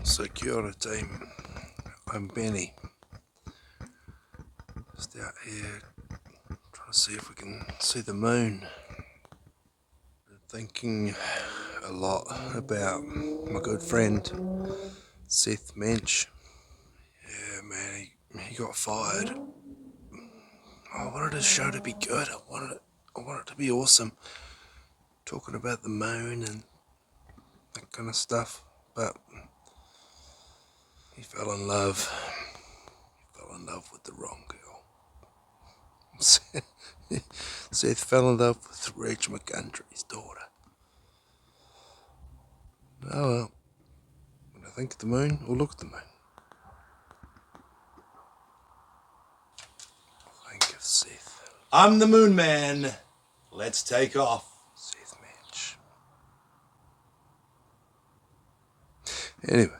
So kia ora team, I'm Benny, just out here trying to see if we can see the moon. Been thinking a lot about my good friend Seth Mensch. Yeah man, he got fired. I wanted his show to be good, I wanted it to be awesome, talking about the moon and that kind of stuff, but he fell in love with the wrong girl. Seth fell in love with Reg McGundry's daughter. Oh well, when I think of the moon, or look at the moon, I think of Seth. I'm the moon man. Let's take off. Seth Mensch. Anyway.